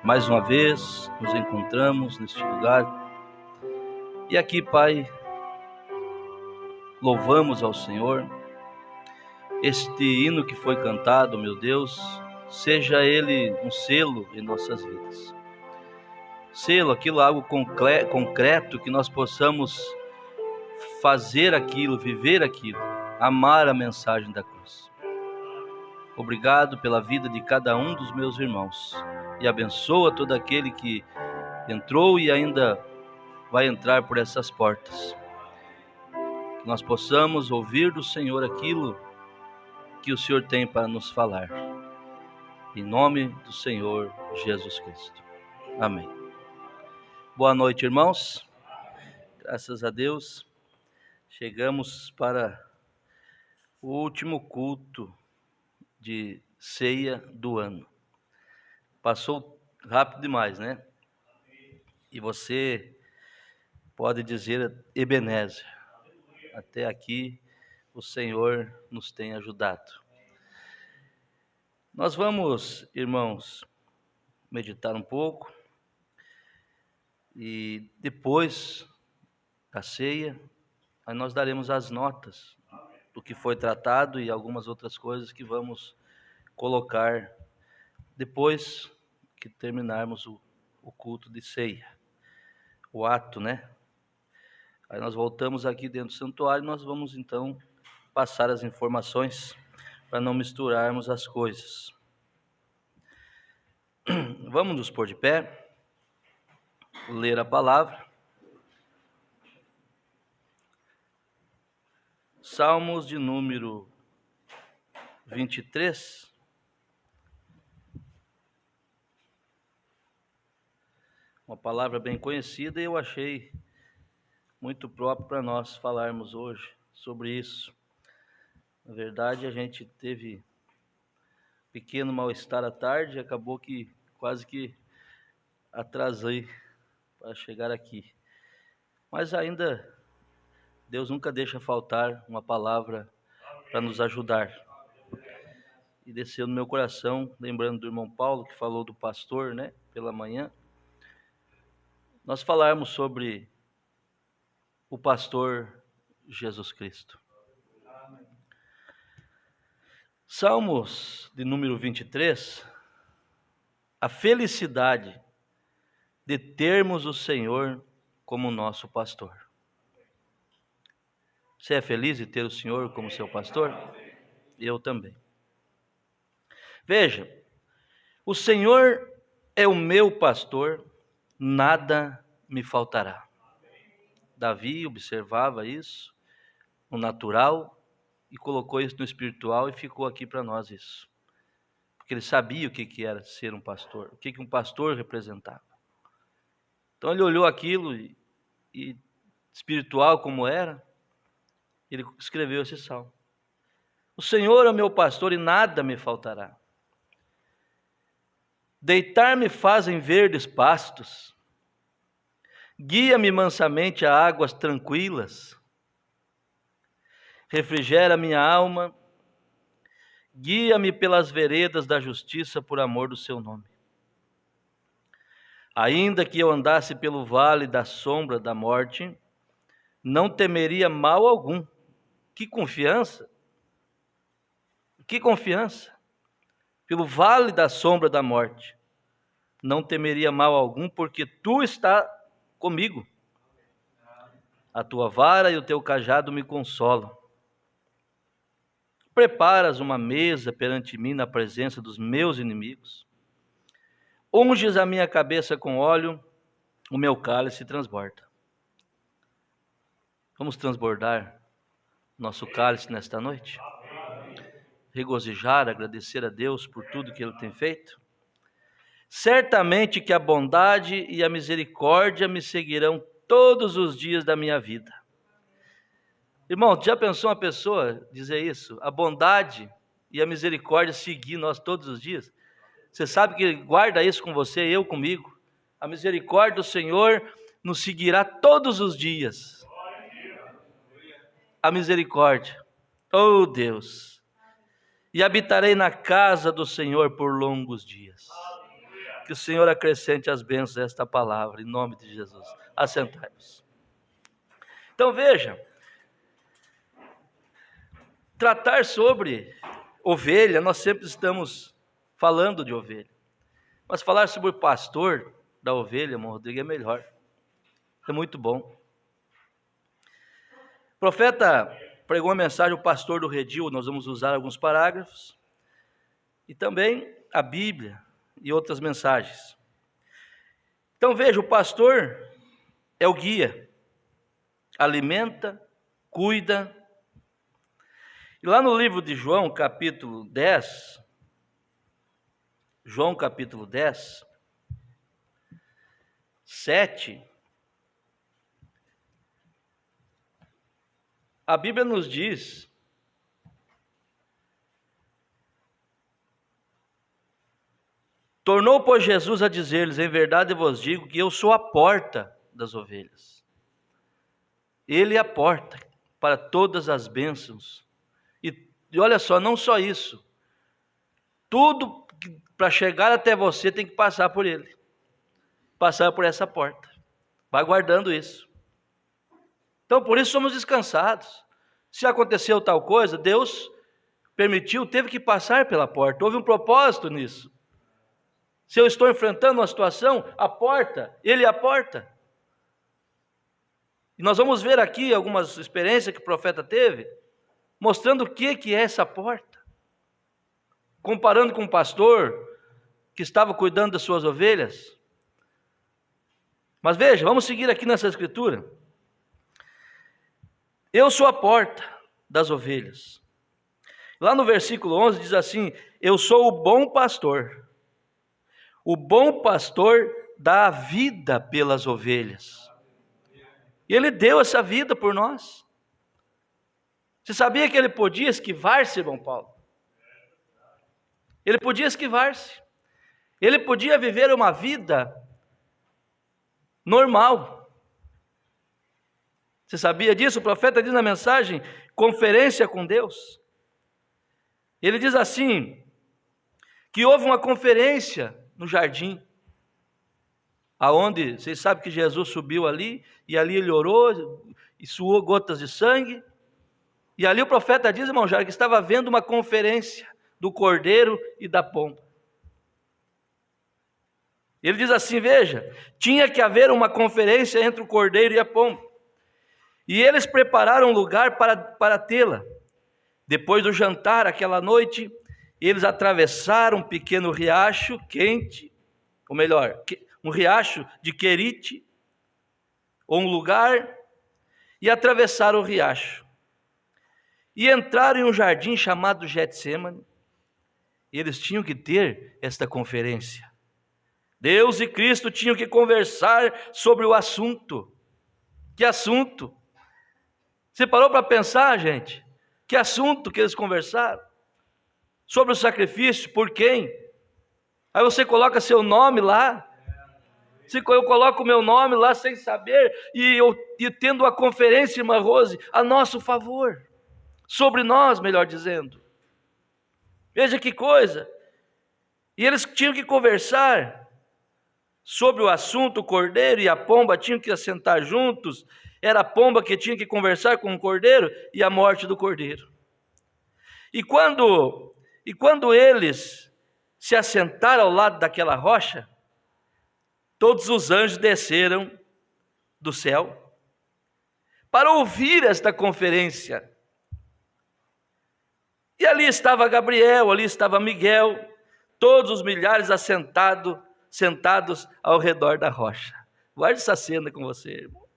Mais uma vez nos encontramos neste lugar. E aqui, Pai, louvamos ao Senhor. Este hino que foi cantado, meu Deus, seja ele um selo em nossas vidas. Selo, aquilo, algo concreto, que nós possamos fazer aquilo, viver aquilo, amar a mensagem da cruz. Obrigado pela vida de cada um dos meus irmãos e abençoa todo aquele que entrou e ainda vai entrar por essas portas. Que nós possamos ouvir do Senhor aquilo que o Senhor tem para nos falar. Em nome do Senhor Jesus Cristo. Amém. Boa noite, irmãos. Graças a Deus, chegamos para o último culto de ceia do ano. Passou rápido demais, né? E você pode dizer Ebenezer. Até aqui o Senhor nos tem ajudado. Nós vamos, irmãos, meditar um pouco e depois da ceia, aí nós daremos as notas do que foi tratado e algumas outras coisas que vamos colocar depois que terminarmos o culto de ceia, o ato, né? Aí nós voltamos aqui dentro do santuário e nós vamos então passar as informações para não misturarmos as coisas. Vamos nos pôr de pé, ler a palavra. Salmos de número 23. Uma palavra bem conhecida e eu achei muito próprio para nós falarmos hoje sobre isso. Na verdade, a gente teve um pequeno mal-estar à tarde e acabou que quase que atrasei para chegar aqui. Mas ainda, Deus nunca deixa faltar uma palavra para nos ajudar. E desceu no meu coração, lembrando do irmão Paulo, que falou do pastor, né, pela manhã. Nós falarmos sobre o pastor Jesus Cristo. Salmos de número 23, a felicidade de termos o Senhor como nosso pastor. Você é feliz de ter o Senhor como seu pastor? Eu também. Veja, o Senhor é o meu pastor, nada me faltará. Davi observava isso no natural e colocou isso no espiritual e ficou aqui para nós isso. Porque ele sabia o que era ser um pastor, o que um pastor representava. Então ele olhou aquilo e espiritual como era, ele escreveu esse salmo. O Senhor é o meu pastor e nada me faltará. Deitar-me faz em verdes pastos, guia-me mansamente a águas tranquilas, refrigera minha alma, guia-me pelas veredas da justiça por amor do seu nome. Ainda que eu andasse pelo vale da sombra da morte, não temeria mal algum. Que confiança! Que confiança! Pelo vale da sombra da morte, não temeria mal algum, porque tu estás comigo. A tua vara e o teu cajado me consolam. Preparas uma mesa perante mim na presença dos meus inimigos. Unges a minha cabeça com óleo, o meu cálice transborda. Vamos transbordar nosso cálice nesta noite? Regozijar, agradecer a Deus por tudo que Ele tem feito? Certamente que a bondade e a misericórdia me seguirão todos os dias da minha vida. Irmão, já pensou uma pessoa dizer isso? A bondade e a misericórdia seguir nós todos os dias? Você sabe que Ele guarda isso com você, eu comigo. A misericórdia do Senhor nos seguirá todos os dias. A misericórdia. Oh Deus! E habitarei na casa do Senhor por longos dias. Que o Senhor acrescente as bênçãos a esta palavra, em nome de Jesus. Assentai-vos. Então veja, tratar sobre ovelha, nós sempre estamos falando de ovelha. Mas falar sobre o pastor da ovelha, irmão Rodrigo, é melhor. É muito bom. O profeta pregou uma mensagem, o pastor do redil, nós vamos usar alguns parágrafos. E também a Bíblia e outras mensagens. Então veja, o pastor é o guia, alimenta, cuida. E lá no livro de João, capítulo 10, João capítulo 10, 7, a Bíblia nos diz tornou, pois, Jesus a dizer-lhes: em verdade vos digo que eu sou a porta das ovelhas. Ele é a porta para todas as bênçãos. E olha só, não só isso. Tudo para chegar até você tem que passar por ele. Passar por essa porta. Vai guardando isso. Então, por isso somos descansados. Se aconteceu tal coisa, Deus permitiu, teve que passar pela porta. Houve um propósito nisso. Se eu estou enfrentando uma situação, a porta, ele é a porta. E nós vamos ver aqui algumas experiências que o profeta teve, mostrando o que é essa porta. Comparando com o pastor que estava cuidando das suas ovelhas. Mas veja, vamos seguir aqui nessa escritura. Eu sou a porta das ovelhas. Lá no versículo 11 diz assim: eu sou o bom pastor. O bom pastor dá a vida pelas ovelhas. E ele deu essa vida por nós. Você sabia que ele podia esquivar-se, irmão Paulo? Ele podia esquivar-se. Ele podia viver uma vida normal. Você sabia disso? O profeta diz na mensagem, conferência com Deus. Ele diz assim, que houve uma conferência no jardim, aonde, vocês sabem que Jesus subiu ali, e ali ele orou, e suou gotas de sangue, e ali o profeta diz, irmão Jair, que estava havendo uma conferência do cordeiro e da pomba. Ele diz assim, veja, tinha que haver uma conferência entre o cordeiro e a pomba, e eles prepararam um lugar para tê-la. Depois do jantar, aquela noite, eles atravessaram um pequeno riacho quente, ou melhor, um riacho de Querite, ou um lugar, e atravessaram o riacho. E entraram em um jardim chamado Getsêmani. Eles tinham que ter esta conferência. Deus e Cristo tinham que conversar sobre o assunto. Que assunto? Você parou para pensar, gente? Que assunto que eles conversaram? Sobre o sacrifício, por quem? Aí você coloca seu nome lá. Se eu coloco o meu nome lá sem saber, e tendo uma conferência, irmã Rose, a nosso favor. Sobre nós, melhor dizendo. Veja que coisa. E eles tinham que conversar sobre o assunto, o cordeiro e a pomba tinham que assentar juntos. Era a pomba que tinha que conversar com o cordeiro e a morte do cordeiro. E quando eles se assentaram ao lado daquela rocha, todos os anjos desceram do céu para ouvir esta conferência. E ali estava Gabriel, ali estava Miguel, todos os milhares sentados ao redor da rocha. Guarde essa cena com você, irmão.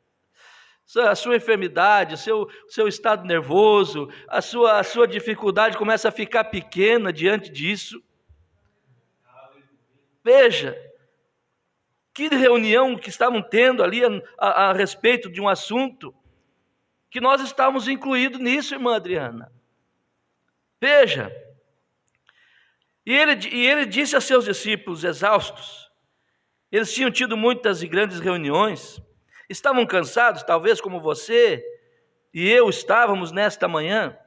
A sua enfermidade, o seu estado nervoso, a sua dificuldade começa a ficar pequena diante disso. Veja, que reunião que estavam tendo ali a respeito de um assunto, que nós estávamos incluídos nisso, irmã Adriana. Veja, e ele disse a seus discípulos exaustos, eles tinham tido muitas e grandes reuniões, estavam cansados, talvez como você e eu estávamos nesta manhã,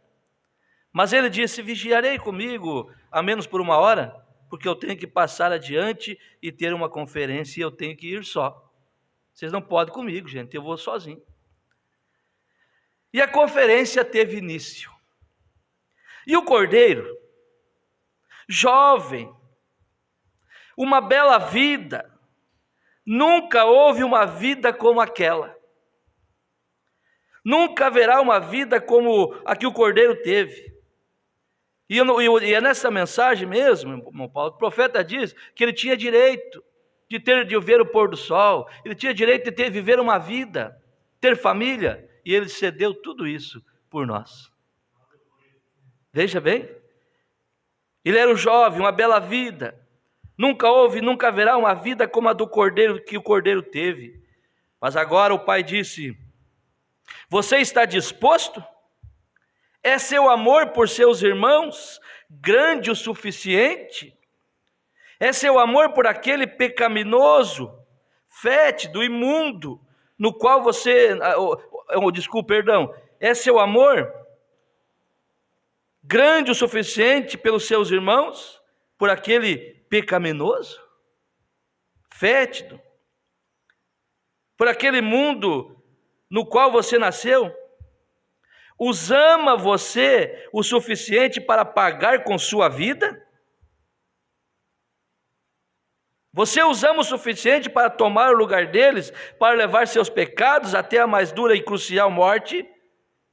mas ele disse, vigiarei comigo, a menos por 1 hora, porque eu tenho que passar adiante e ter uma conferência e eu tenho que ir só. Vocês não podem comigo, gente, eu vou sozinho. E a conferência teve início. E o cordeiro, jovem, uma bela vida, nunca houve uma vida como aquela. Nunca haverá uma vida como a que o cordeiro teve. E é nessa mensagem mesmo, irmão Paulo, o profeta diz que ele tinha direito de ver o pôr do sol, ele tinha direito de viver uma vida, ter família, e ele cedeu tudo isso por nós. Veja bem, ele era um jovem, uma bela vida, nunca houve, nunca haverá uma vida como a do cordeiro, que o cordeiro teve. Mas agora o pai disse: você está disposto? É seu amor por seus irmãos grande o suficiente? É seu amor por aquele pecaminoso, fétido, imundo, no qual você... É seu amor grande o suficiente pelos seus irmãos, por aquele pecaminoso, fétido, por aquele mundo no qual você nasceu? Os ama você o suficiente para pagar com sua vida? Você os ama o suficiente para tomar o lugar deles, para levar seus pecados até a mais dura e crucial morte?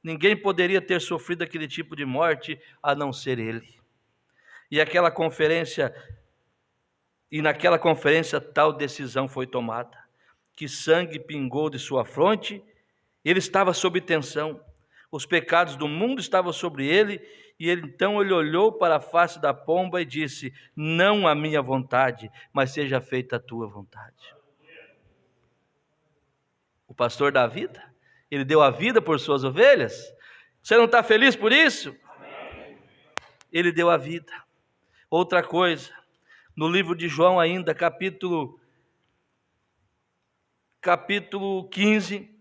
Ninguém poderia ter sofrido aquele tipo de morte a não ser ele. E naquela conferência tal decisão foi tomada, que sangue pingou de sua fronte, ele estava sob tensão. Os pecados do mundo estavam sobre ele, e então ele olhou para a face da pomba e disse: não a minha vontade, mas seja feita a tua vontade. O pastor da vida, ele deu a vida por suas ovelhas. Você não está feliz por isso? Ele deu a vida. Outra coisa, no livro de João ainda, capítulo 15,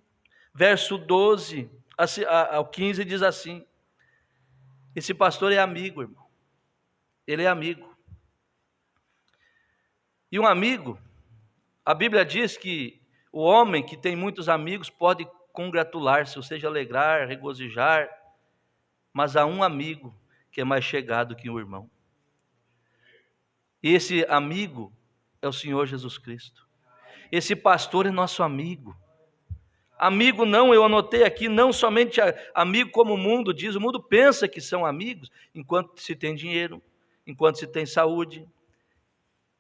verso 12 ao 15, diz assim: esse pastor é amigo, irmão. Ele é amigo. E um amigo, a Bíblia diz que o homem que tem muitos amigos pode congratular-se, ou seja, alegrar, regozijar, mas há um amigo que é mais chegado que um irmão. E esse amigo é o Senhor Jesus Cristo. Esse pastor é nosso amigo. Amigo não, eu anotei aqui, não somente amigo como o mundo diz. O mundo pensa que são amigos enquanto se tem dinheiro, enquanto se tem saúde.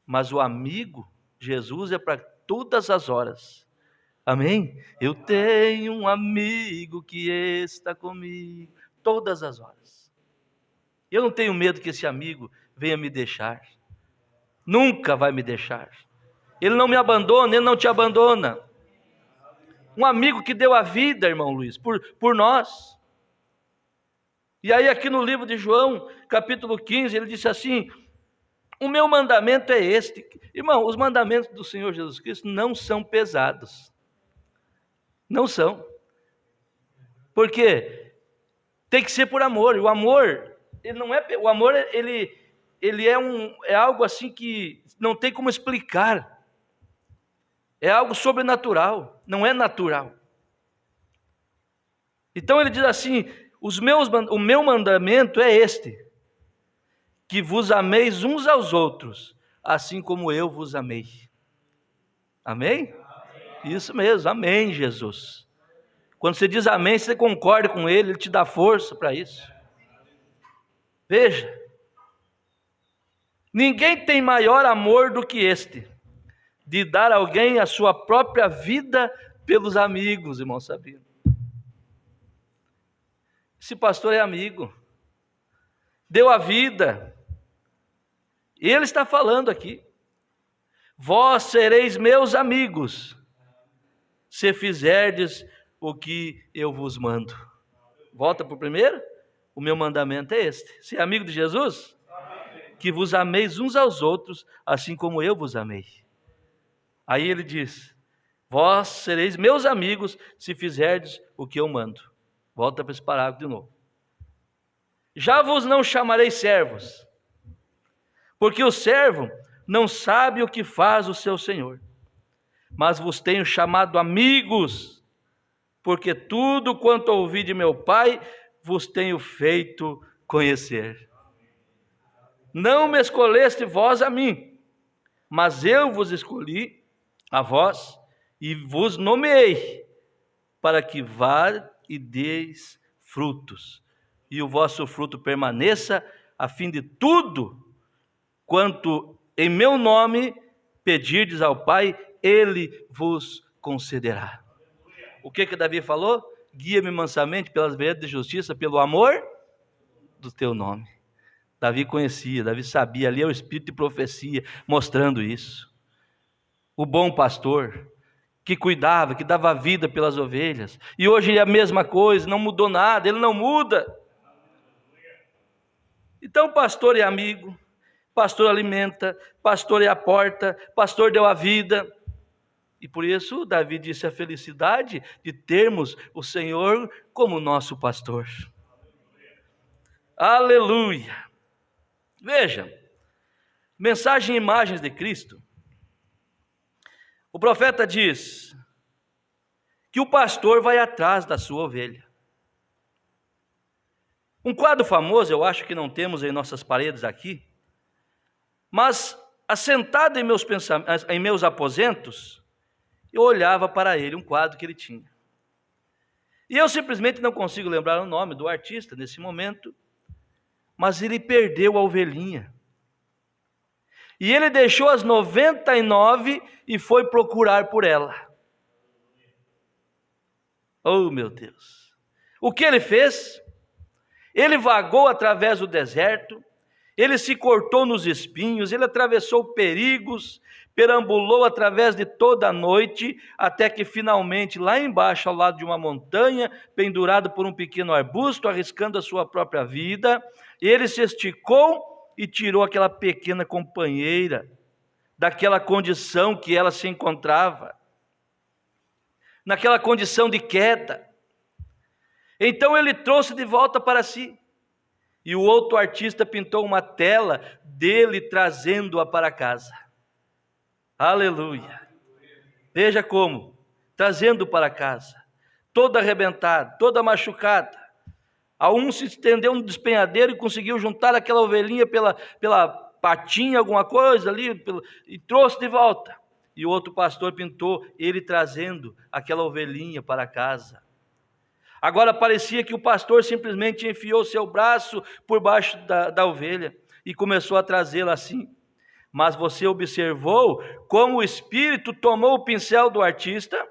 Mas o amigo, Jesus, é para todas as horas. Amém? Eu tenho um amigo que está comigo todas as horas. Eu não tenho medo que esse amigo venha me deixar. Nunca vai me deixar. Ele não me abandona, ele não te abandona. Um amigo que deu a vida, irmão Luiz, por nós. E aí aqui no livro de João, capítulo 15, ele disse assim: o meu mandamento é este. Irmão, os mandamentos do Senhor Jesus Cristo não são pesados. Não são. Por quê? Tem que ser por amor. O amor, ele não é... O amor, ele é algo assim que não tem como explicar. É algo sobrenatural, não é natural. Então ele diz assim: o meu mandamento é este, que vos ameis uns aos outros, assim como eu vos amei. Amém? Isso mesmo, amém, Jesus. Quando você diz amém, você concorda com ele te dá força para isso. Veja, ninguém tem maior amor do que este, de dar a alguém a sua própria vida pelos amigos, irmão Sabino. Esse pastor é amigo, deu a vida, e ele está falando aqui: vós sereis meus amigos, se fizerdes o que eu vos mando. Volta para o primeiro, o meu mandamento é este: ser amigo de Jesus, que vos ameis uns aos outros, assim como eu vos amei. Aí ele diz: vós sereis meus amigos se fizerdes o que eu mando. Volta para esse parágrafo de novo. Já vos não chamarei servos, porque o servo não sabe o que faz o seu senhor. Mas vos tenho chamado amigos, porque tudo quanto ouvi de meu Pai vos tenho feito conhecer. Não me escolheste vós a mim, mas eu vos escolhi a vós e vos nomeei, para que vá e deis frutos, e o vosso fruto permaneça, a fim de tudo quanto em meu nome pedirdes ao Pai, Ele vos concederá. O que Davi falou? Guia-me mansamente pelas veredas de justiça, pelo amor do teu nome. Davi conhecia, Davi sabia, ali é o espírito de profecia mostrando isso. O bom pastor, que cuidava, que dava vida pelas ovelhas. E hoje é a mesma coisa, não mudou nada, ele não muda. Então pastor é amigo, pastor alimenta, pastor é a porta, pastor deu a vida. E por isso Davi disse a felicidade de termos o Senhor como nosso pastor. Aleluia! Veja, mensagem e imagens de Cristo. O profeta diz que o pastor vai atrás da sua ovelha. Um quadro famoso, eu acho que não temos em nossas paredes aqui, mas assentado em meus aposentos, eu olhava para ele, um quadro que ele tinha. E eu simplesmente não consigo lembrar o nome do artista nesse momento, mas ele perdeu a ovelhinha. E ele deixou as 99 e foi procurar por ela. Oh, meu Deus! O que ele fez? Ele vagou através do deserto, ele se cortou nos espinhos, ele atravessou perigos, perambulou através de toda a noite, até que finalmente, lá embaixo, ao lado de uma montanha, pendurado por um pequeno arbusto, arriscando a sua própria vida, ele se esticou e tirou aquela pequena companheira daquela condição que ela se encontrava, naquela condição de queda. Então ele trouxe de volta para si. E o outro artista pintou uma tela dele trazendo-a para casa. Aleluia! Veja como, trazendo para casa, toda arrebentada, toda machucada. A um se estendeu no despenhadeiro e conseguiu juntar aquela ovelhinha pela patinha, alguma coisa ali, e trouxe de volta. E o outro pastor pintou ele trazendo aquela ovelhinha para casa. Agora parecia que o pastor simplesmente enfiou seu braço por baixo da ovelha e começou a trazê-la assim. Mas você observou como o Espírito tomou o pincel do artista,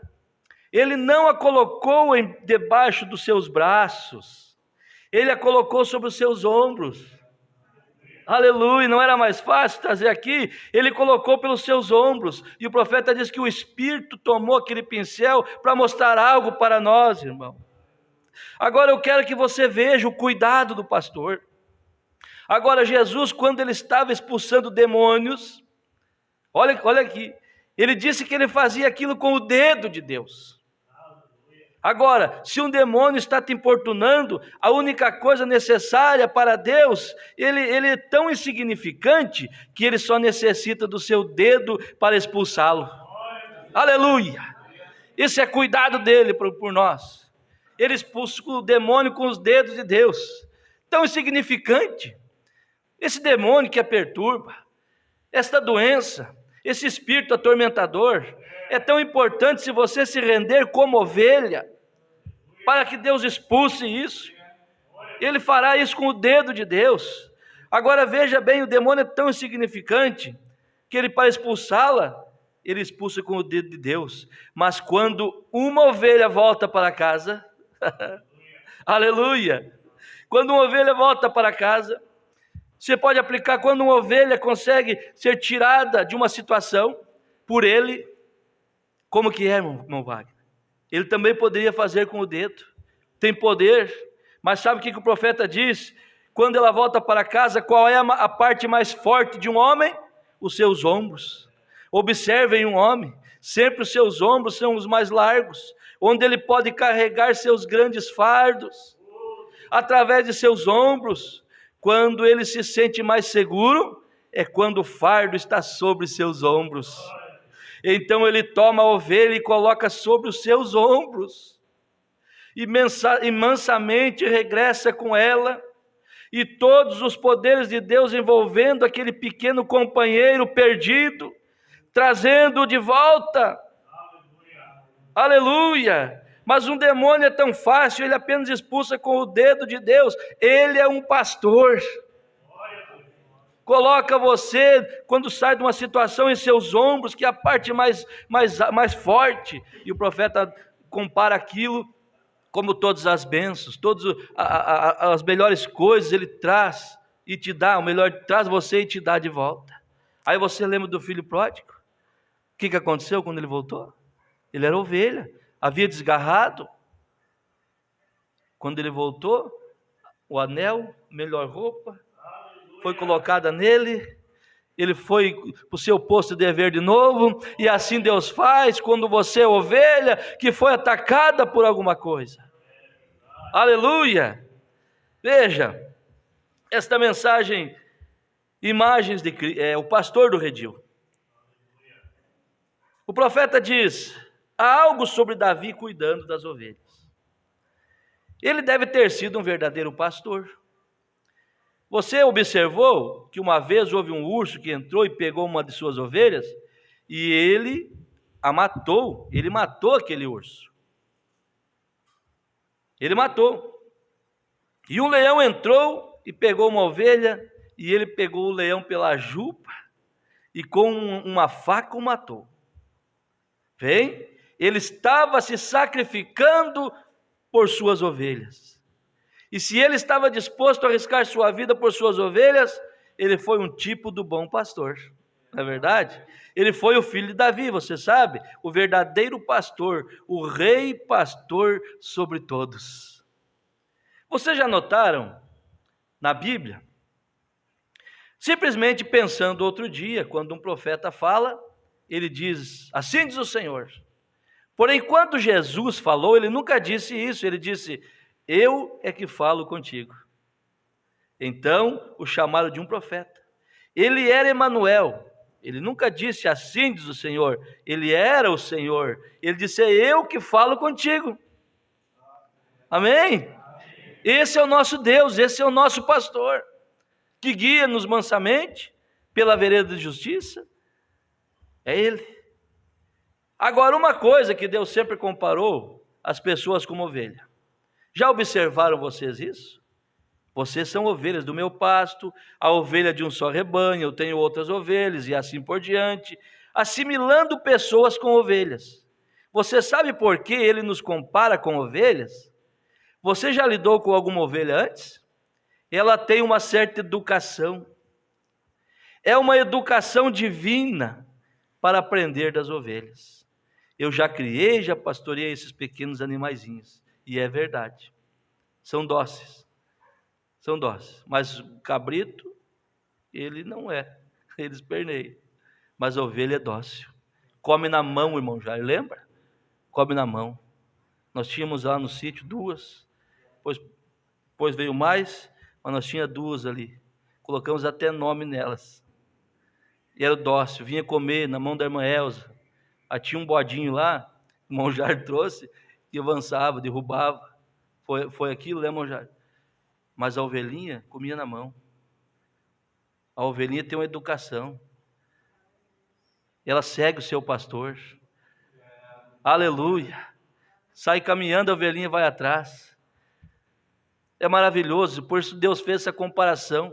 ele não a colocou debaixo dos seus braços, ele a colocou sobre os seus ombros. Aleluia, não era mais fácil trazer aqui? Ele colocou pelos seus ombros, e o profeta diz que o Espírito tomou aquele pincel para mostrar algo para nós, irmão. Agora eu quero que você veja o cuidado do pastor. Agora Jesus, quando ele estava expulsando demônios, olha aqui, ele disse que ele fazia aquilo com o dedo de Deus. Agora, se um demônio está te importunando, a única coisa necessária para Deus, ele é tão insignificante que ele só necessita do seu dedo para expulsá-lo. Aleluia! Esse é cuidado dele por nós. Ele expulsa o demônio com os dedos de Deus. Tão insignificante. Esse demônio que a perturba, esta doença, esse espírito atormentador, é tão importante se você se render como ovelha, para que Deus expulse isso. Ele fará isso com o dedo de Deus. Agora veja bem, o demônio é tão insignificante, que ele, para expulsá-la, ele expulsa com o dedo de Deus. Mas quando uma ovelha volta para casa, aleluia, quando uma ovelha volta para casa, você pode aplicar quando uma ovelha consegue ser tirada de uma situação por ele, como que é, irmão Wagner? Ele também poderia fazer com o dedo, tem poder, mas sabe o que o profeta diz? Quando ela volta para casa, qual é a parte mais forte de um homem? Os seus ombros. Observem um homem, sempre os seus ombros são os mais largos, onde ele pode carregar seus grandes fardos, através de seus ombros. Quando ele se sente mais seguro, é quando o fardo está sobre seus ombros. Então ele toma a ovelha e coloca sobre os seus ombros, e mansamente regressa com ela, e todos os poderes de Deus envolvendo aquele pequeno companheiro perdido, trazendo-o de volta. Aleluia! Mas um demônio é tão fácil, ele apenas expulsa com o dedo de Deus. Ele é um pastor. Coloca você, quando sai de uma situação, em seus ombros, que é a parte mais forte. E o profeta compara aquilo como todas as bênçãos, todas as melhores coisas ele traz e te dá. O melhor traz você e te dá de volta. Aí você lembra do filho pródigo? O que aconteceu quando ele voltou? Ele era ovelha, havia desgarrado. Quando ele voltou, o anel, melhor roupa, foi colocada nele, ele foi para o seu posto de dever de novo, e assim Deus faz quando você é ovelha que foi atacada por alguma coisa. Aleluia! Veja, esta mensagem, imagens de o pastor do redil. O profeta diz, há algo sobre Davi cuidando das ovelhas. Ele deve ter sido um verdadeiro pastor. Você observou que uma vez houve um urso que entrou e pegou uma de suas ovelhas e ele a matou, ele matou aquele urso. Ele matou. E um leão entrou e pegou uma ovelha e ele pegou o leão pela jupa e com uma faca o matou. Vem? Ele estava se sacrificando por suas ovelhas. E se ele estava disposto a arriscar sua vida por suas ovelhas, ele foi um tipo do bom pastor, não é verdade? Ele foi o filho de Davi, você sabe, o verdadeiro pastor, o rei pastor sobre todos. Vocês já notaram na Bíblia? Simplesmente pensando outro dia, quando um profeta fala, ele diz, assim diz o Senhor. Porém, quando Jesus falou, ele nunca disse isso, ele disse, eu é que falo contigo. Então, o chamaram de um profeta. Ele era Emanuel. Ele nunca disse assim diz o Senhor. Ele era o Senhor. Ele disse, é eu que falo contigo. Amém? Esse é o nosso Deus, esse é o nosso pastor, que guia-nos mansamente pela vereda de justiça. É Ele. Agora, uma coisa que Deus sempre comparou as pessoas como ovelha. Já observaram vocês isso? Vocês são ovelhas do meu pasto, a ovelha de um só rebanho, eu tenho outras ovelhas e assim por diante, assimilando pessoas com ovelhas. Você sabe por que ele nos compara com ovelhas? Você já lidou com alguma ovelha antes? Ela tem uma certa educação. É uma educação divina para aprender das ovelhas. Eu já criei, já pastoreei esses pequenos animaizinhos. E é verdade, são dóceis, mas o cabrito, ele não é, ele esperneia, mas a ovelha é dócil, come na mão, irmão Jair, lembra? Come na mão. Nós tínhamos lá no sítio duas, depois veio mais, mas nós tínhamos duas ali, colocamos até nome nelas, e era dócil, vinha comer na mão da irmã Elza, aí tinha um bodinho lá, o irmão Jair trouxe, e avançava, derrubava, foi aquilo, né, irmão Jair? Mas a ovelhinha comia na mão. A ovelhinha tem uma educação. Ela segue o seu pastor. Aleluia. Sai caminhando, a ovelhinha vai atrás. É maravilhoso, por isso Deus fez essa comparação.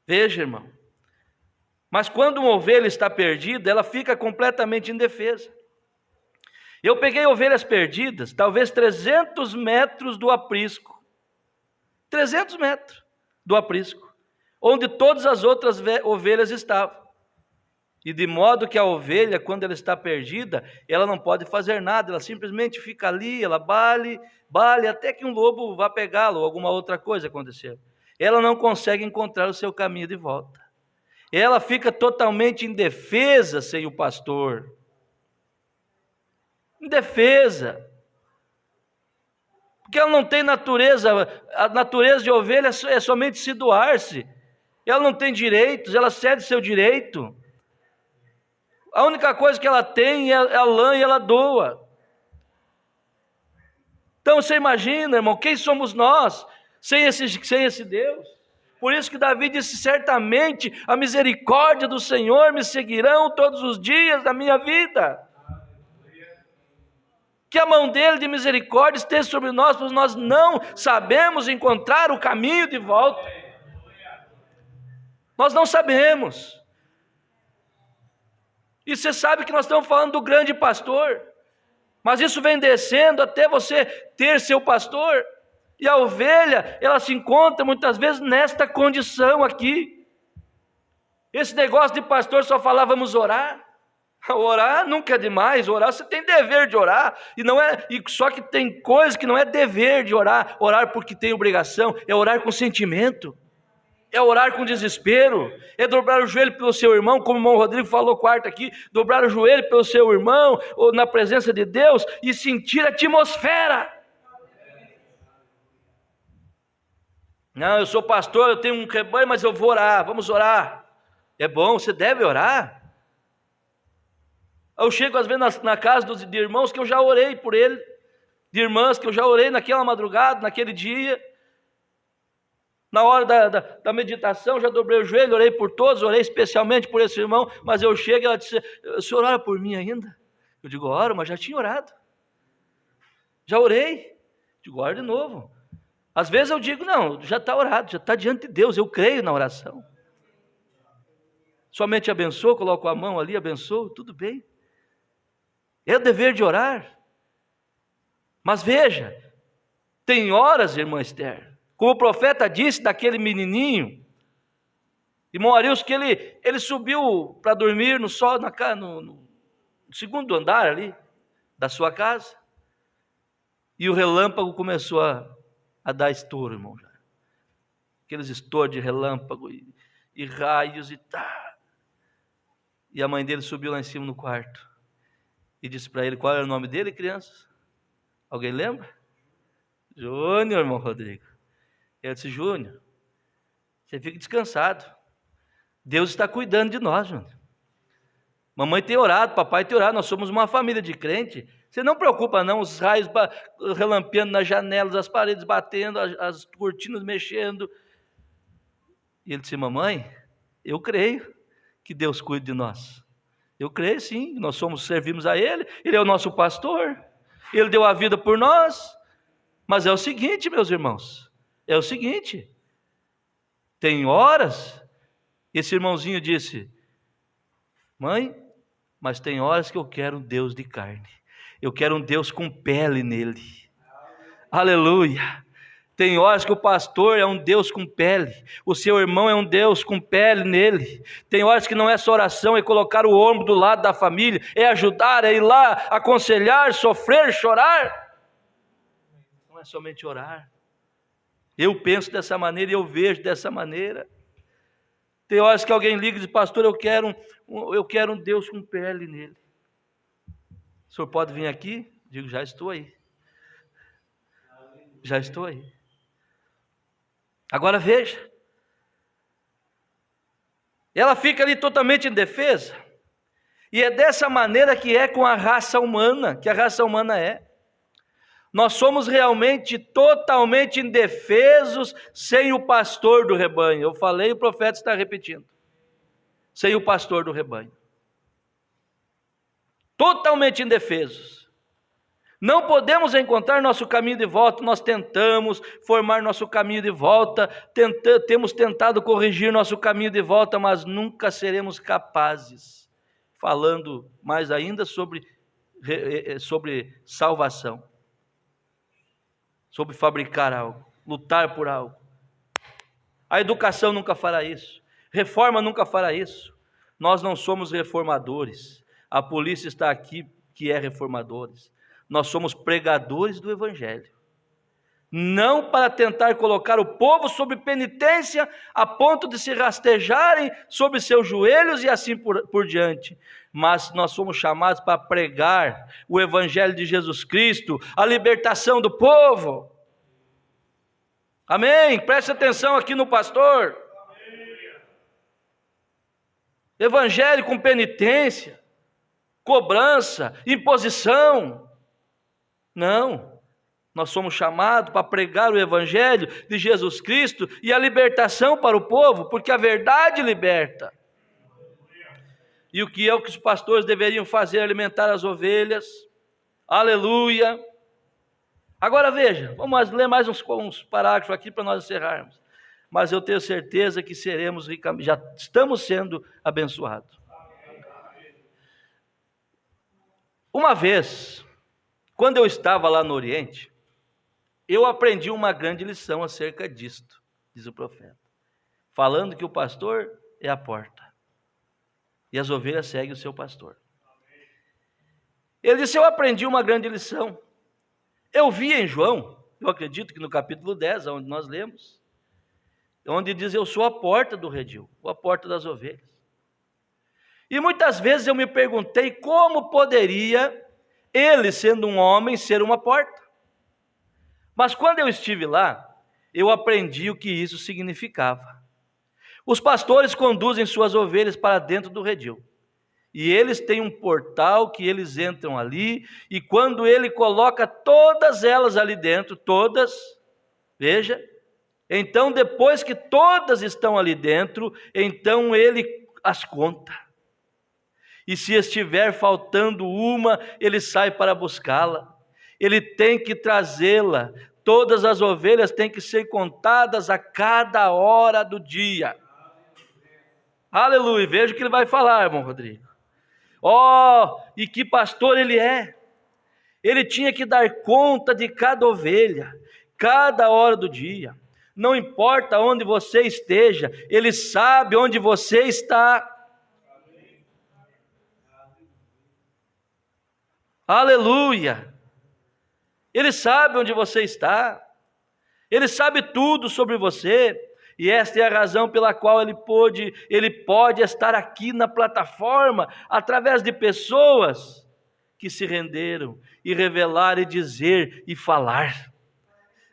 Veja, irmão. Mas quando uma ovelha está perdida, ela fica completamente indefesa. Eu peguei ovelhas perdidas, talvez 300 metros do aprisco. 300 metros do aprisco, onde todas as outras ovelhas estavam. E de modo que a ovelha, quando ela está perdida, ela não pode fazer nada, ela simplesmente fica ali, ela bale, até que um lobo vá pegá-la ou alguma outra coisa acontecer. Ela não consegue encontrar o seu caminho de volta. Ela fica totalmente indefesa sem o pastor. Indefesa. Porque ela não tem natureza, a natureza de ovelha é somente se doar-se. ela não tem direitos, ela cede seu direito. A única coisa que ela tem é a lã e ela doa. Então você imagina, irmão, quem somos nós sem esse Deus? Por isso que Davi disse: certamente a misericórdia do Senhor me seguirão todos os dias da minha vida. Que a mão dele de misericórdia esteja sobre nós, pois nós não sabemos encontrar o caminho de volta. Nós não sabemos. E você sabe que nós estamos falando do grande pastor, mas isso vem descendo até você ter seu pastor, e a ovelha, ela se encontra muitas vezes nesta condição aqui. Esse negócio de pastor só falar vamos orar. Orar nunca é demais, orar você tem dever de orar, só que tem coisa que não é dever de orar porque tem obrigação, é orar com sentimento. É orar com desespero, é dobrar o joelho pelo seu irmão, como o irmão Rodrigo falou quarta aqui, dobrar o joelho pelo seu irmão, ou na presença de Deus, e sentir a atmosfera. Não, eu sou pastor, eu tenho um rebanho, mas eu vou orar, vamos orar. É bom, você deve orar. Eu chego às vezes na casa de irmãos que eu já orei por ele, de irmãs que eu já orei naquela madrugada, naquele dia. Na hora da meditação, já dobrei o joelho, orei por todos, orei especialmente por esse irmão, mas eu chego e ela disse: o senhor ora por mim ainda? Eu digo: oro, mas já tinha orado. Já orei. Digo: oro de novo. Às vezes eu digo: não, já está orado, já está diante de Deus, eu creio na oração. Somente abençoo, coloco a mão ali, abençoo, tudo bem. É o dever de orar. Mas veja, tem horas, irmã Esther, como o profeta disse daquele menininho, irmão Arilson, que ele subiu para dormir no segundo andar ali da sua casa, e o relâmpago começou a dar estouro, irmão. Aqueles estouros de relâmpago e raios e tá. E a mãe dele subiu lá em cima no quarto e disse para ele: qual era o nome dele, crianças? Alguém lembra? Júnior, irmão Rodrigo. Ele disse: Júnior, você fica descansado. Deus está cuidando de nós, Júnior. Mamãe tem orado, papai tem orado, nós somos uma família de crente. Você não preocupa não, os raios relampeando nas janelas, as paredes batendo, as cortinas mexendo. E ele disse: mamãe, eu creio que Deus cuida de nós. Eu creio sim, nós servimos a Ele, Ele é o nosso pastor, Ele deu a vida por nós. Mas é o seguinte, meus irmãos, é o seguinte, tem horas, esse irmãozinho disse: mãe, mas tem horas que eu quero um Deus de carne, eu quero um Deus com pele nele. Aleluia. Tem horas que o pastor é um Deus com pele, o seu irmão é um Deus com pele nele. Tem horas que não é só oração, é colocar o ombro do lado da família, é ajudar, é ir lá, aconselhar, sofrer, chorar. Não é somente orar. Eu penso dessa maneira e eu vejo dessa maneira. Tem horas que alguém liga e diz: pastor, eu quero um Deus com pele nele. O senhor pode vir aqui? Digo: já estou aí. Já estou aí. Agora veja, ela fica ali totalmente indefesa, e é dessa maneira que é com a raça humana, que a raça humana é. Nós somos realmente totalmente indefesos sem o pastor do rebanho. Eu falei, o profeta está repetindo. Sem o pastor do rebanho. Totalmente indefesos. Não podemos encontrar nosso caminho de volta. Nós tentamos formar nosso caminho de volta, temos tentado corrigir nosso caminho de volta, mas nunca seremos capazes. Falando mais ainda sobre salvação, sobre fabricar algo, lutar por algo. A educação nunca fará isso, reforma nunca fará isso. Nós não somos reformadores. A polícia está aqui que é reformadores. Nós somos pregadores do Evangelho, não para tentar colocar o povo sob penitência, a ponto de se rastejarem sobre seus joelhos e assim por diante, mas nós somos chamados para pregar o Evangelho de Jesus Cristo, a libertação do povo. Amém? Preste atenção aqui no pastor. Evangelho com penitência, cobrança, imposição. Não. Nós somos chamados para pregar o Evangelho de Jesus Cristo e a libertação para o povo, porque a verdade liberta. E o que é o que os pastores deveriam fazer? Alimentar as ovelhas. Aleluia. Agora veja, vamos ler mais uns parágrafos aqui para nós encerrarmos. Mas eu tenho certeza que seremos ricamente, já estamos sendo abençoados. Uma vez, quando eu estava lá no Oriente, eu aprendi uma grande lição acerca disto, diz o profeta, falando que o pastor é a porta e as ovelhas seguem o seu pastor. Ele disse: eu aprendi uma grande lição. Eu vi em João, eu acredito que no capítulo 10, onde nós lemos, onde diz: eu sou a porta do redil, ou a porta das ovelhas. E muitas vezes eu me perguntei como poderia ele, sendo um homem, ser uma porta. Mas quando eu estive lá, eu aprendi o que isso significava. Os pastores conduzem suas ovelhas para dentro do redil. E eles têm um portal que eles entram ali, e quando ele coloca todas elas ali dentro, todas, veja, então depois que todas estão ali dentro, então ele as conta. E se estiver faltando uma, ele sai para buscá-la. Ele tem que trazê-la. Todas as ovelhas têm que ser contadas a cada hora do dia. Aleluia. Veja o que ele vai falar, irmão Rodrigo. E que pastor ele é. Ele tinha que dar conta de cada ovelha, cada hora do dia. Não importa onde você esteja, ele sabe onde você está. Aleluia. Ele sabe onde você está. Ele sabe tudo sobre você. E esta é a razão pela qual ele pode estar aqui na plataforma, através de pessoas que se renderam e revelar e dizer e falar.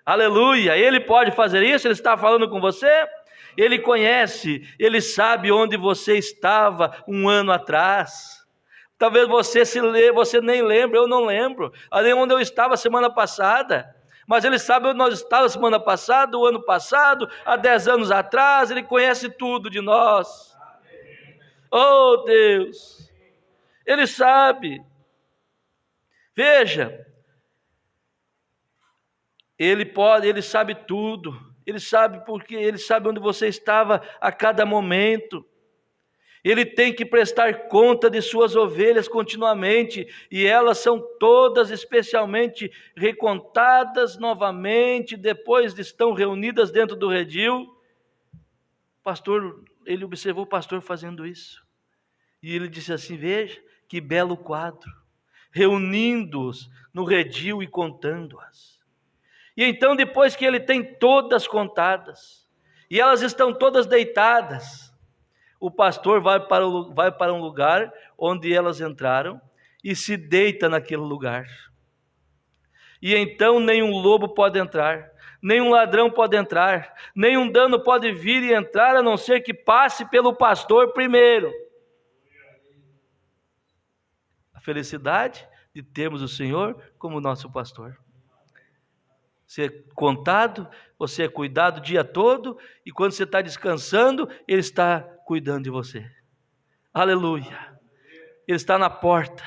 Aleluia. Ele pode fazer isso. Ele está falando com você. Ele conhece, ele sabe onde você estava um ano atrás. Talvez você nem lembre, eu não lembro. Ali onde eu estava semana passada. Mas ele sabe onde nós estávamos semana passada, o ano passado, há 10 anos atrás. Ele conhece tudo de nós. Oh Deus! Ele sabe. Veja. Ele sabe tudo. Ele sabe porque ele sabe onde você estava a cada momento. Ele tem que prestar conta de suas ovelhas continuamente, e elas são todas especialmente recontadas novamente, depois de estão reunidas dentro do redil. Ele observou o pastor fazendo isso, e ele disse assim: veja, que belo quadro, reunindo-os no redil e contando-as. E então depois que ele tem todas contadas, e elas estão todas deitadas, o pastor vai para um lugar onde elas entraram e se deita naquele lugar. E então nenhum lobo pode entrar, nenhum ladrão pode entrar, nenhum dano pode vir e entrar, a não ser que passe pelo pastor primeiro. A felicidade de termos o Senhor como nosso pastor. Você é contado, você é cuidado o dia todo, e quando você está descansando, Ele está cuidando de você. Aleluia. Ele está na porta,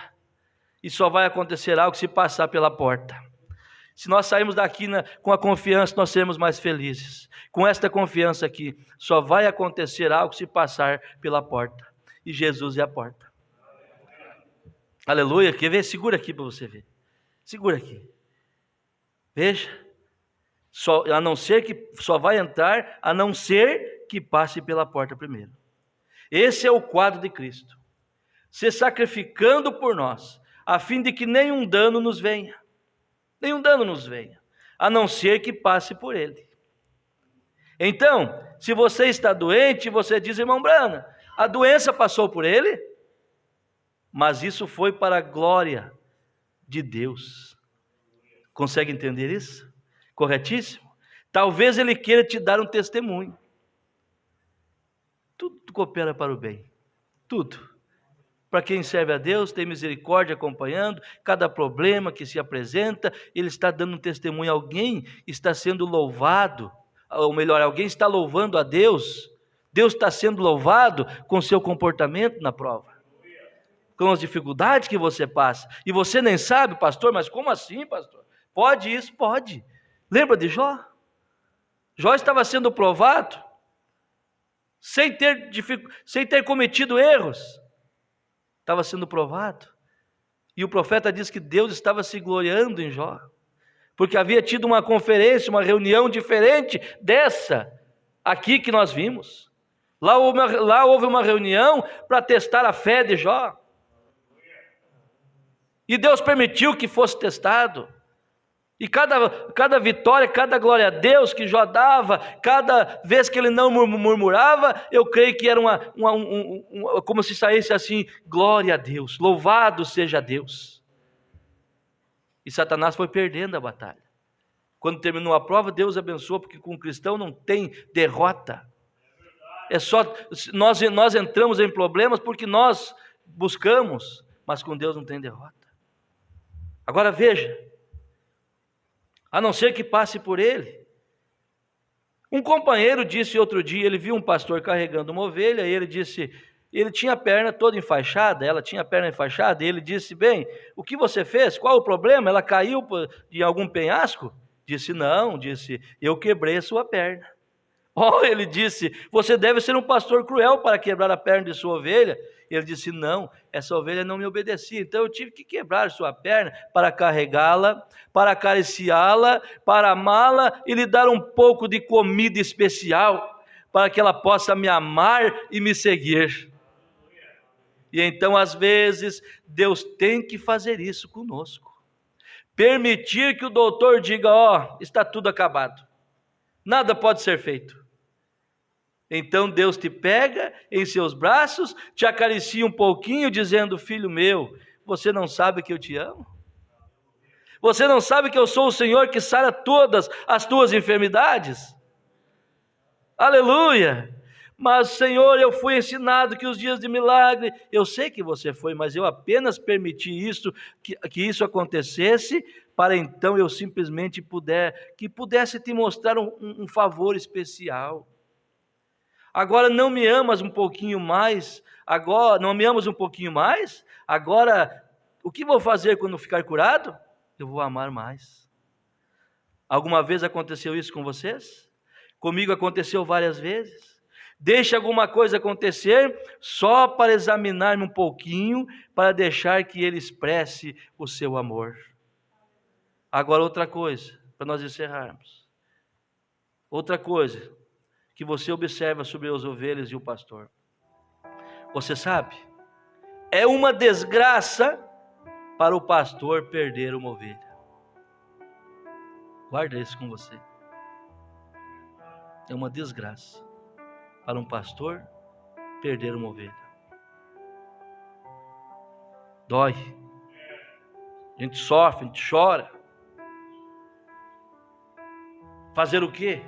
e só vai acontecer algo se passar pela porta. Se nós sairmos daqui com a confiança, nós seremos mais felizes. Com esta confiança aqui, só vai acontecer algo se passar pela porta. E Jesus é a porta. Aleluia. Quer ver? Segura aqui para você ver. Segura aqui. Veja. Só vai entrar, a não ser que passe pela porta primeiro. Esse é o quadro de Cristo. Se sacrificando por nós, a fim de que nenhum dano nos venha. Nenhum dano nos venha, a não ser que passe por Ele. Então, se você está doente, você diz: irmão Brana, a doença passou por Ele, mas isso foi para a glória de Deus. Consegue entender isso? Corretíssimo? Talvez Ele queira te dar um testemunho. Tudo coopera para o bem. Tudo. Para quem serve a Deus, tem misericórdia acompanhando, cada problema que se apresenta, ele está dando um testemunho, alguém está sendo louvado, ou melhor, alguém está louvando a Deus, Deus está sendo louvado com seu comportamento na prova, com as dificuldades que você passa, e você nem sabe, pastor, mas como assim, pastor? Pode isso? Pode. Lembra de Jó? Jó estava sendo provado, sem ter cometido erros, estava sendo provado, e o profeta diz que Deus estava se gloriando em Jó, porque havia tido uma conferência, uma reunião diferente dessa aqui que nós vimos. Lá houve uma reunião para testar a fé de Jó, e Deus permitiu que fosse testado, e cada vitória, cada glória a Deus que Jó dava, cada vez que ele não murmurava, eu creio que era como se saísse assim, glória a Deus, louvado seja Deus. E Satanás foi perdendo a batalha. Quando terminou a prova, Deus abençoou, porque com o cristão não tem derrota. É só, nós entramos em problemas porque nós buscamos, mas com Deus não tem derrota. Agora veja, a não ser que passe por ele. Um companheiro disse outro dia, ele viu um pastor carregando uma ovelha, e ele disse, ele tinha a perna toda enfaixada, ela tinha a perna enfaixada, e ele disse, bem, o que você fez? Qual o problema? Ela caiu de algum penhasco? Disse, não, eu quebrei a sua perna. Ele disse, você deve ser um pastor cruel para quebrar a perna de sua ovelha. Ele disse, não, essa ovelha não me obedecia, então eu tive que quebrar sua perna para carregá-la, para acariciá-la, para amá-la e lhe dar um pouco de comida especial, para que ela possa me amar e me seguir. E então, às vezes, Deus tem que fazer isso conosco. Permitir que o doutor diga, está tudo acabado, nada pode ser feito. Então Deus te pega em seus braços, te acaricia um pouquinho, dizendo, filho meu, você não sabe que eu te amo? Você não sabe que eu sou o Senhor que sara todas as tuas enfermidades? Aleluia! Mas, Senhor, eu fui ensinado que os dias de milagre, eu sei que você foi, mas eu apenas permiti isso, que isso acontecesse, para então eu simplesmente pudesse te mostrar um favor especial. Agora não me amas um pouquinho mais? Não me amas um pouquinho mais? Agora, o que vou fazer quando ficar curado? Eu vou amar mais. Alguma vez aconteceu isso com vocês? Comigo aconteceu várias vezes. Deixe alguma coisa acontecer só para examinar-me um pouquinho, para deixar que Ele expresse o seu amor. Agora outra coisa, para nós encerrarmos. Outra coisa que você observa sobre as ovelhas e o pastor. Você sabe, é uma desgraça para o pastor perder uma ovelha. Guarda isso com você. É uma desgraça para um pastor perder uma ovelha. Dói. A gente sofre, a gente chora. Fazer o quê?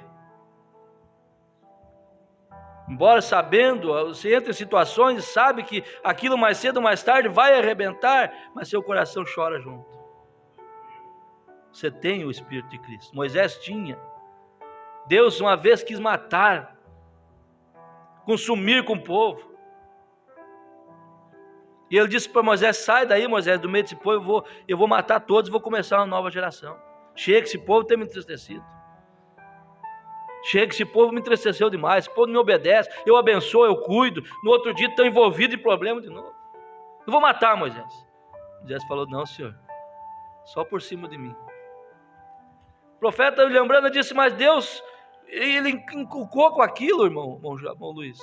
Embora sabendo, você entra em situações e sabe que aquilo mais cedo ou mais tarde vai arrebentar, mas seu coração chora junto. Você tem o Espírito de Cristo. Moisés tinha. Deus uma vez quis matar, consumir com o povo. E ele disse para Moisés, sai daí, Moisés, do meio desse povo, eu vou matar todos e vou começar uma nova geração. Chega, esse povo tem me entristecido. Chega, esse povo me entristeceu demais, esse povo não me obedece, eu abençoo, eu cuido, no outro dia estão envolvidos em problema de novo. Eu vou matar Moisés. Moisés falou, não, senhor, só por cima de mim. O profeta, lembrando, disse, mas Deus, ele inculcou com aquilo, irmão Luiz.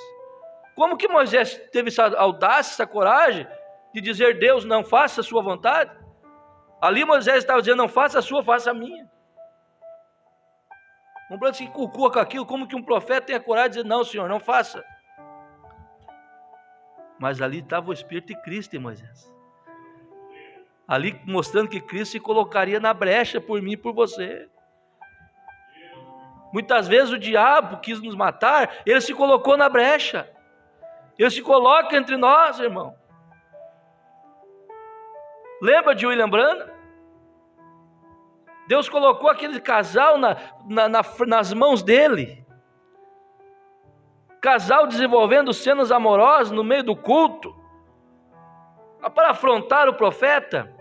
Como que Moisés teve essa audácia, essa coragem de dizer, Deus, não faça a sua vontade? Ali Moisés estava dizendo, não faça a sua, faça a minha. Um branco se inculcou com aquilo, como que um profeta tem a coragem de dizer, não, senhor, não faça. Mas ali estava o Espírito de Cristo em Moisés. Ali mostrando que Cristo se colocaria na brecha por mim e por você. Muitas vezes o diabo quis nos matar, ele se colocou na brecha. Ele se coloca entre nós, irmão. Lembra de William Branham? Deus colocou aquele casal nas mãos dele. Casal desenvolvendo cenas amorosas no meio do culto, para afrontar o profeta.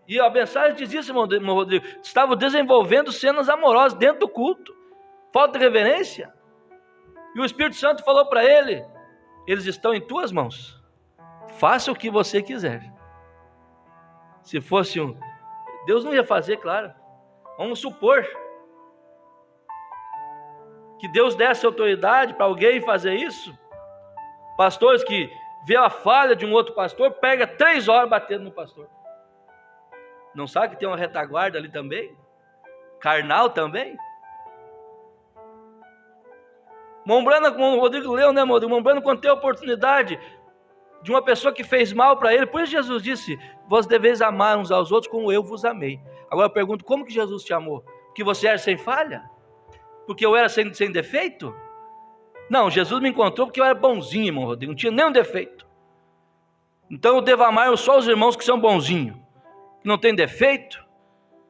E a mensagem diz isso, irmão Rodrigo. Estavam desenvolvendo cenas amorosas dentro do culto. Falta de reverência. E o Espírito Santo falou para ele: eles estão em tuas mãos. Faça o que você quiser. Se fosse Deus não ia fazer, claro. Vamos supor que Deus desse autoridade para alguém fazer isso. Pastores que vê a falha de um outro pastor, pega 3 horas batendo no pastor. Não sabe que tem uma retaguarda ali também? Carnal também? Mombrando, como o Rodrigo leu, né, Mombrando, quando tem a oportunidade de uma pessoa que fez mal para ele, por isso Jesus disse: vós deveis amar uns aos outros como eu vos amei. Agora eu pergunto, como que Jesus te amou? Porque você era sem falha? Porque eu era sem defeito? Não, Jesus me encontrou porque eu era bonzinho, irmão Rodrigo, não tinha nenhum defeito. Então eu devo amar só os irmãos que são bonzinhos, que não tem defeito.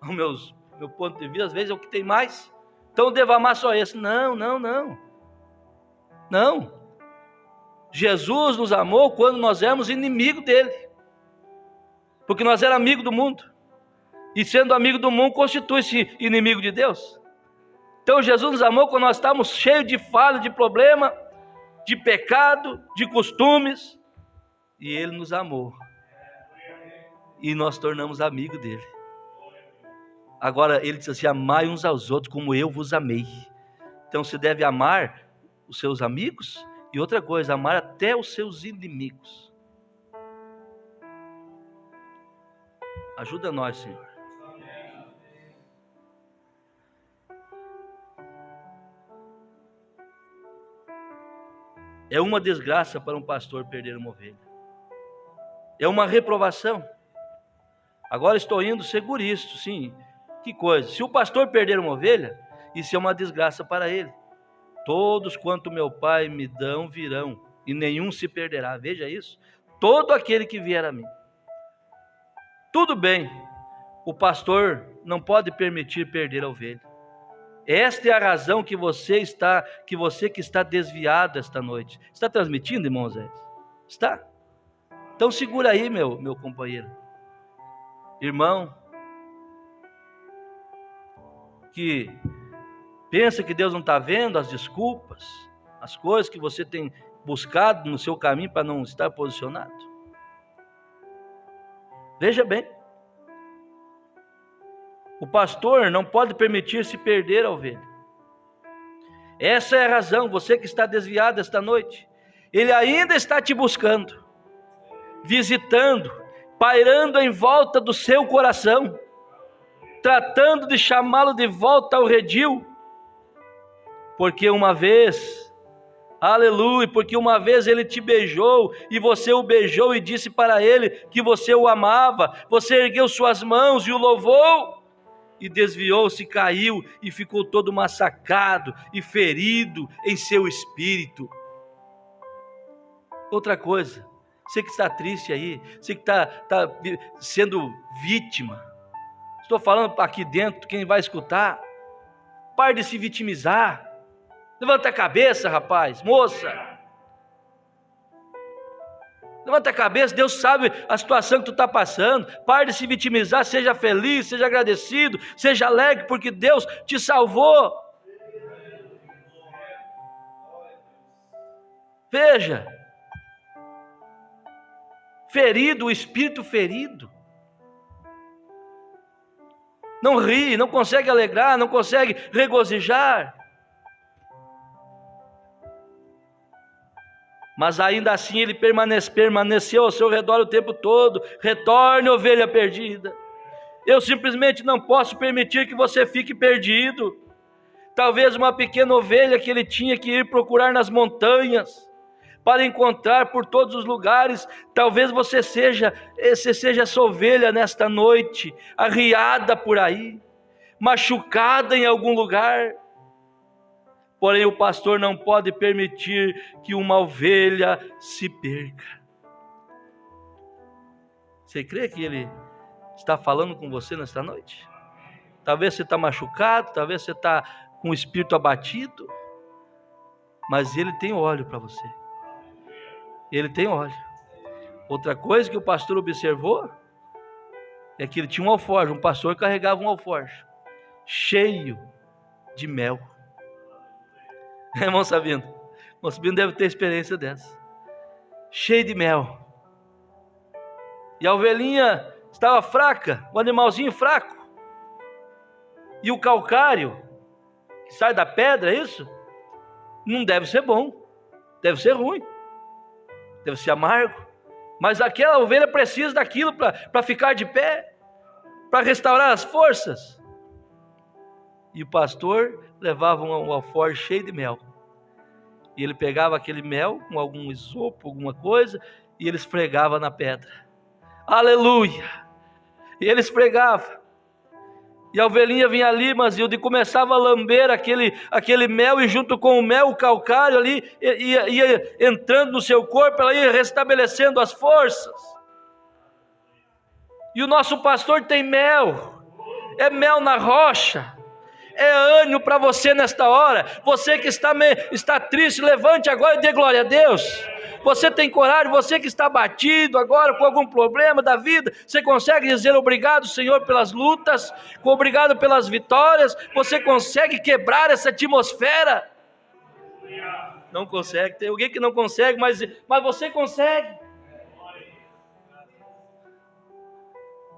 Meu ponto de vista, às vezes, é o que tem mais. Então eu devo amar só esse. Não. Jesus nos amou quando nós éramos inimigos dele, porque nós éramos amigos do mundo, e sendo amigo do mundo constitui-se inimigo de Deus. Então Jesus nos amou quando nós estávamos cheios de falha, de problema, de pecado, de costumes, e ele nos amou e nós tornamos amigos dele. Agora ele diz assim: amai uns aos outros como eu vos amei. Então você deve amar os seus amigos, e outra coisa, amar até os seus inimigos. Ajuda nós, Senhor. É uma desgraça para um pastor perder uma ovelha. É uma reprovação. Agora estou indo seguríssimo, sim. Que coisa, se o pastor perder uma ovelha, isso é uma desgraça para ele. Todos quanto meu Pai me dão virão, e nenhum se perderá. Veja isso. Todo aquele que vier a mim. Tudo bem, o pastor não pode permitir perder a ovelha. Esta é a razão que você que está desviado esta noite. Está transmitindo, irmão Zé? Está? Então segura aí, meu companheiro. Irmão, que pensa que Deus não está vendo as desculpas, as coisas que você tem buscado no seu caminho para não estar posicionado. Veja bem, o pastor não pode permitir-se perder a ovelha. Essa é a razão, você que está desviado esta noite, ele ainda está te buscando, visitando, pairando em volta do seu coração, tratando de chamá-lo de volta ao redil, porque uma vez, aleluia, porque uma vez ele te beijou, e você o beijou e disse para ele que você o amava, você ergueu suas mãos e o louvou, e desviou-se, caiu e ficou todo massacrado e ferido em seu espírito. Outra coisa, você que está triste aí, você que está sendo vítima, estou falando aqui dentro, quem vai escutar, pare de se vitimizar, levanta a cabeça, rapaz, moça, levanta a cabeça, Deus sabe a situação que tu está passando, pare de se vitimizar, seja feliz, seja agradecido, seja alegre, porque Deus te salvou. Veja, ferido, o espírito ferido, não ri, não consegue alegrar, não consegue regozijar, mas ainda assim ele permaneceu ao seu redor o tempo todo. Retorne, ovelha perdida. Eu simplesmente não posso permitir que você fique perdido. Talvez uma pequena ovelha que ele tinha que ir procurar nas montanhas, para encontrar por todos os lugares. Talvez você seja essa ovelha nesta noite, arriada por aí, machucada em algum lugar. Porém, o pastor não pode permitir que uma ovelha se perca. Você crê que ele está falando com você nesta noite? Talvez você está machucado, talvez você está com o espírito abatido, mas ele tem óleo para você. Ele tem óleo. Outra coisa que o pastor observou é que ele tinha um alforje, um pastor carregava um alforje cheio de mel. Irmão Sabino deve ter experiência dessa. Cheio de mel. E a ovelhinha estava fraca, o animalzinho fraco. E o calcário que sai da pedra, é isso? Não deve ser bom, deve ser ruim, deve ser amargo. Mas aquela ovelha precisa daquilo para ficar de pé, para restaurar as forças. E o pastor levava um alforje cheio de mel. E ele pegava aquele mel com algum isopo, alguma coisa, e ele esfregava na pedra. Aleluia! E ele esfregava. E a ovelhinha vinha ali, Mazilda, e começava a lamber aquele mel, e junto com o mel, o calcário ali, ia entrando no seu corpo, ela ia restabelecendo as forças. E o nosso pastor tem mel, é mel na rocha, é ânimo para você nesta hora. Você que está triste, levante agora e dê glória a Deus. Você tem coragem, você que está abatido agora com algum problema da vida, você consegue dizer obrigado, Senhor, pelas lutas, obrigado pelas vitórias. Você consegue quebrar essa atmosfera? Não consegue, tem alguém que não consegue, mas você consegue.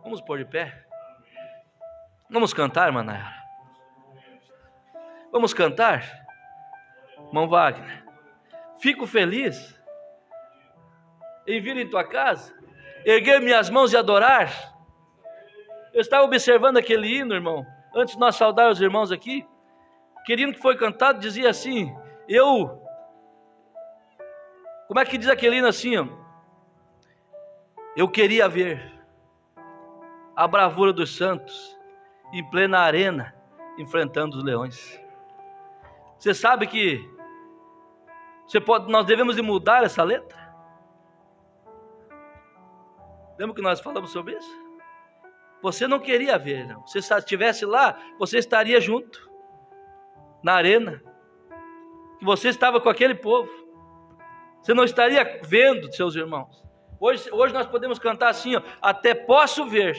Vamos pôr de pé? Vamos cantar, Manaia? Vamos cantar? Irmão Wagner, fico feliz em vir em tua casa, erguer minhas mãos e adorar. Eu estava observando aquele hino, irmão, antes de nós saudar os irmãos aqui. Aquele hino que foi cantado dizia assim, como é que diz aquele hino assim, ó? Eu queria ver a bravura dos santos em plena arena, enfrentando os leões. Você sabe que nós devemos de mudar essa letra? Lembra que nós falamos sobre isso? Você não queria ver, não. Se você estivesse lá, você estaria junto, na arena. Você estava com aquele povo. Você não estaria vendo seus irmãos. Hoje nós podemos cantar assim, ó, até posso ver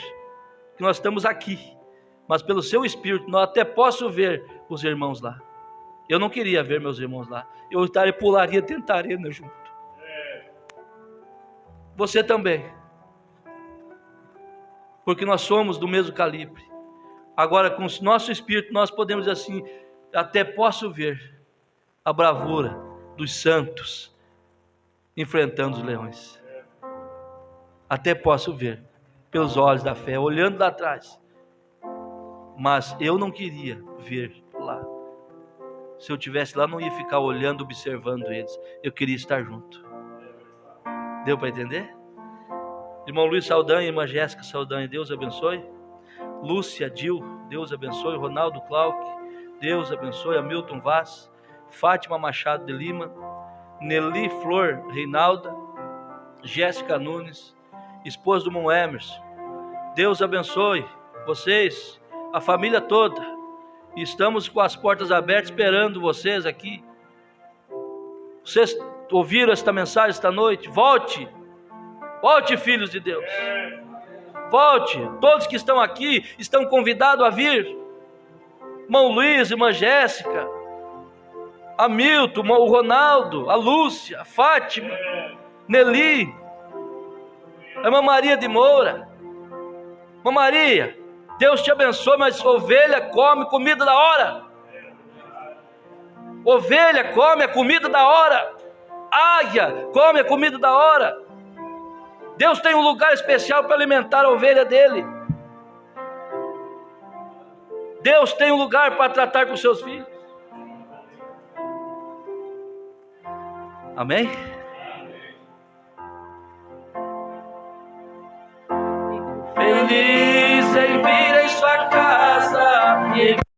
que nós estamos aqui, mas pelo seu Espírito, nós até posso ver os irmãos lá. Eu não queria ver meus irmãos lá. Eu pularia dentro da arena junto. Você também. Porque nós somos do mesmo calibre. Agora, com o nosso espírito, nós podemos dizer assim, até posso ver a bravura dos santos enfrentando os leões. Até posso ver pelos olhos da fé, olhando lá atrás. Mas eu não queria ver lá. Se eu estivesse lá, não ia ficar olhando, observando eles. Eu queria estar junto. Deu para entender? Irmão Luiz Saldanha, irmã Jéssica Saldanha, Deus abençoe. Lúcia Dil, Deus abençoe. Ronaldo Clark, Deus abençoe. Hamilton Vaz, Fátima Machado de Lima, Nelly Flor Reinalda, Jéssica Nunes, esposa do irmão Emerson. Deus abençoe vocês, a família toda. Estamos com as portas abertas esperando vocês aqui. Vocês ouviram esta mensagem esta noite? Volte, filhos de Deus. Volte, todos que estão aqui estão convidados a vir. Irmão Luiz, irmã Jéssica, Hamilton, o Ronaldo, a Lúcia, a Fátima, Nelly, a irmã Maria de Moura. Irmã Maria, Deus te abençoe, mas ovelha come comida da hora. Ovelha come a comida da hora. Águia come a comida da hora. Deus tem um lugar especial para alimentar a ovelha dele. Deus tem um lugar para tratar com seus filhos. Amém? Feliz em vir em sua casa.